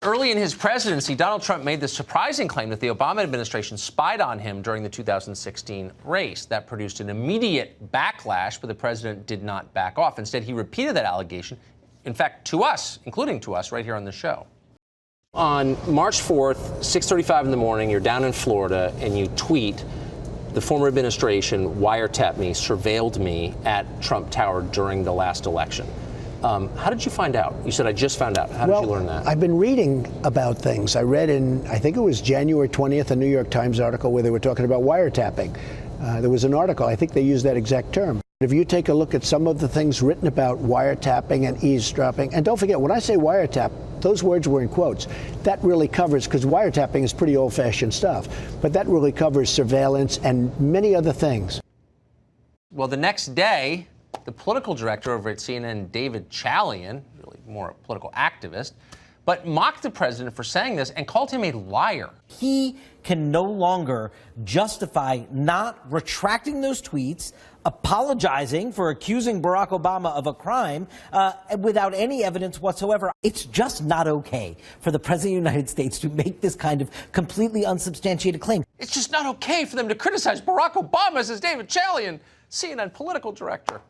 Early in his presidency, Donald Trump made the surprising claim that the Obama administration spied on him during the 2016 race. That produced an immediate backlash, but the president did not back off. Instead, he repeated that allegation, in fact, to us, including to us right here on the show. On March 4th, 6:35 in the morning, you're down in Florida and you tweet, "The former administration wiretapped me, surveilled me at Trump Tower during the last election." How did you find out? You said, "I just found out." How did you learn that? I've been reading about things. I read in, I think it was January 20th, a New York Times article where they were talking about wiretapping. There was an article, I think they used that exact term. If you take a look at some of the things written about wiretapping and eavesdropping, and don't forget, when I say wiretap, those words were in quotes. That really covers, because wiretapping is pretty old-fashioned stuff, but that really covers surveillance and many other things. Well, the next day, the political director over at CNN, David Chalian, really more a political activist, but mocked the president for saying this and called him a liar. He can no longer justify not retracting those tweets, apologizing for accusing Barack Obama of a crime without any evidence whatsoever. It's just not okay for the president of the United States to make this kind of completely unsubstantiated claim. It's just not okay for them to criticize Barack Obama, says David Chalian, CNN political director.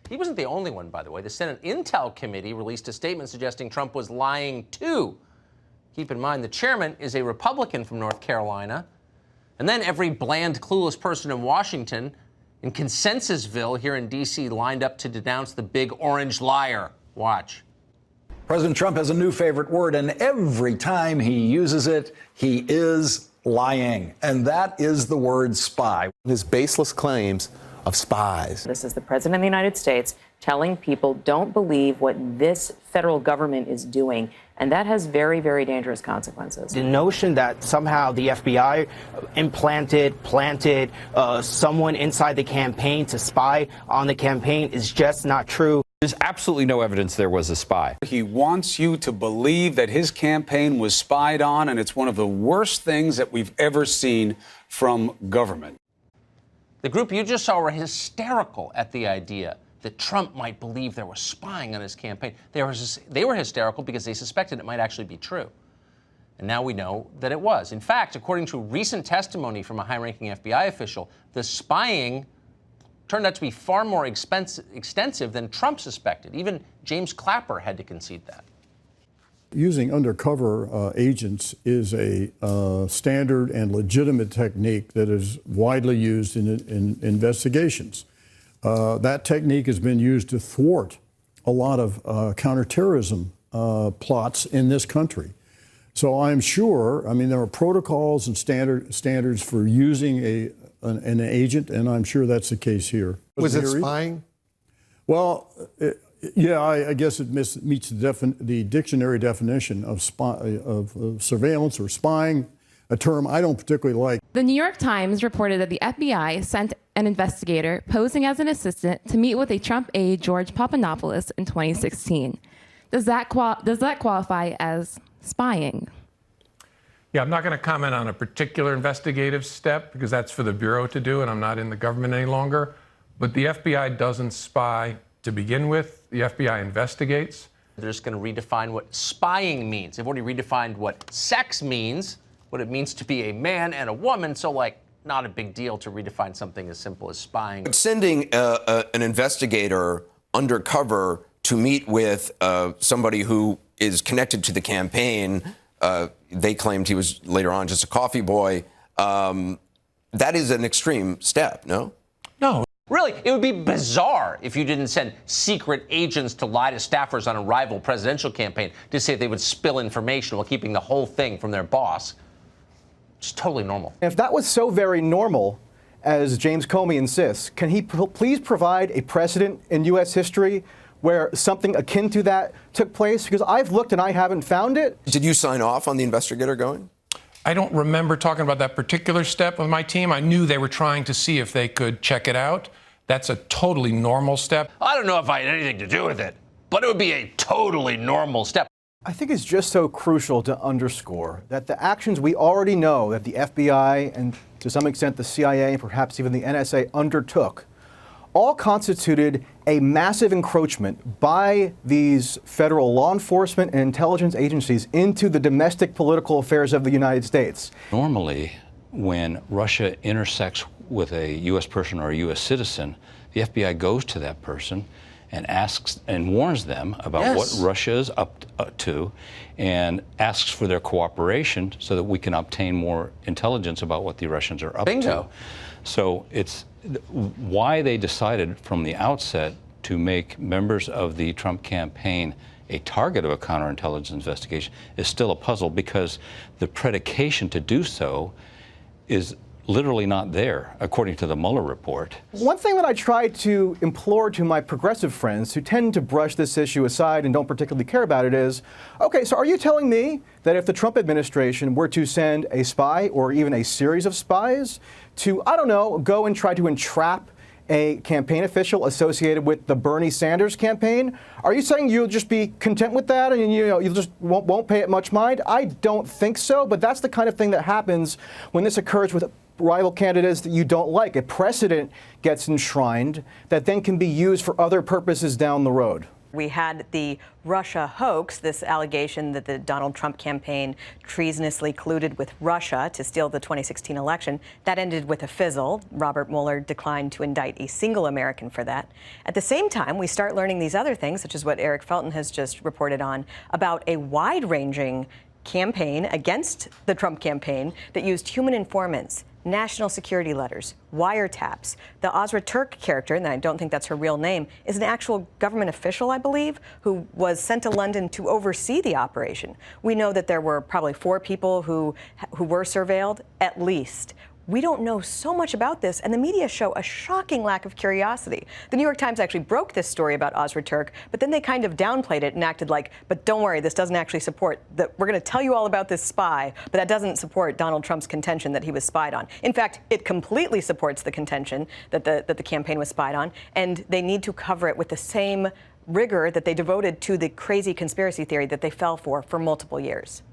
He wasn't the only one, by the way. The Senate Intel Committee released a statement suggesting Trump was lying, too. Keep in mind, the chairman is a Republican from North Carolina. And then every bland, clueless person in Washington, in Consensusville here in D.C., lined up to denounce the big orange liar. Watch. President Trump has a new favorite word, and every time he uses it, he is lying. And that is the word spy. His baseless claims of spies. This is the president of the United States telling people, don't believe what this federal government is doing. And that has very, very dangerous consequences. The notion that somehow the FBI planted someone inside the campaign to spy on the campaign is just not true. There's absolutely no evidence there was a spy. He wants you to believe that his campaign was spied on, and it's one of the worst things that we've ever seen from government. The group you just saw were hysterical at the idea that Trump might believe there was spying on his campaign. They were hysterical because they suspected it might actually be true. And now we know that it was. In fact, according to recent testimony from a high-ranking FBI official, the spying turned out to be far more extensive than Trump suspected. Even James Clapper had to concede that. Using undercover agents is a standard and legitimate technique that is widely used in investigations. That technique has been used to thwart a lot of counterterrorism plots in this country. So I'm sure, I mean, there are protocols and standards for using an agent, and I'm sure that's the case here. Was it spying? Well, yeah, I guess it meets the dictionary definition of surveillance or spying, a term I don't particularly like. The New York Times reported that the FBI sent an investigator posing as an assistant to meet with a Trump aide, George Papadopoulos, in 2016. Does that qualify as spying? Yeah, I'm not going to comment on a particular investigative step because that's for the Bureau to do, and I'm not in the government any longer. But the FBI doesn't spy to begin with. The FBI investigates. They're just going to redefine what spying means. They've already redefined what sex means, what it means to be a man and a woman. So, like, not a big deal to redefine something as simple as spying. Sending an investigator undercover to meet with somebody who is connected to the campaign, they claimed he was later on just a coffee boy. That is an extreme step, no? No. Really, it would be bizarre if you didn't send secret agents to lie to staffers on a rival presidential campaign to say they would spill information while keeping the whole thing from their boss. It's totally normal. If that was so very normal, as James Comey insists, can he please provide a precedent in U.S. history where something akin to that took place? Because I've looked and I haven't found it. Did you sign off on the investigator going? I don't remember talking about that particular step with my team. I knew they were trying to see if they could check it out. That's a totally normal step. I don't know if I had anything to do with it, but it would be a totally normal step. I think it's just so crucial to underscore that the actions we already know that the FBI and to some extent the CIA and perhaps even the NSA undertook all constituted a massive encroachment by these federal law enforcement and intelligence agencies into the domestic political affairs of the United States. Normally, when Russia intersects with a U.S. person or a U.S. citizen, the FBI goes to that person and asks and warns them about what Russia is up to and asks for their cooperation so that we can obtain more intelligence about what the Russians are up to. So it's why they decided from the outset to make members of the Trump campaign a target of a counterintelligence investigation is still a puzzle, because the predication to do so is literally not there, according to the Mueller report. One thing that I try to implore to my progressive friends who tend to brush this issue aside and don't particularly care about it is, okay, so are you telling me that if the Trump administration were to send a spy or even a series of spies to, I don't know, go and try to entrap a campaign official associated with the Bernie Sanders campaign, are you saying you'll just be content with that and you just won't pay it much mind? I don't think so, but that's the kind of thing that happens when this occurs with rival candidates that you don't like. A precedent gets enshrined that then can be used for other purposes down the road. We had the Russia hoax, this allegation that the Donald Trump campaign treasonously colluded with Russia to steal the 2016 election. That ended with a fizzle. Robert Mueller declined to indict a single American for that. At the same time, we start learning these other things, such as what Eric Felton has just reported on, about a wide-ranging campaign against the Trump campaign that used human informants, national security letters, wiretaps. The Ozra Turk character, and I don't think that's her real name, is an actual government official, I believe, who was sent to London to oversee the operation. We know that there were probably 4 people who were surveilled, at least. We don't know so much about this, and the media show a shocking lack of curiosity. The New York Times actually broke this story about Ozra Turk, but then they kind of downplayed it and acted like, but don't worry, this doesn't actually support that. We're going to tell you all about this spy, but that doesn't support Donald Trump's contention that he was spied on. In fact, it completely supports the contention that the campaign was spied on, and they need to cover it with the same rigor that they devoted to the crazy conspiracy theory that they fell for multiple years.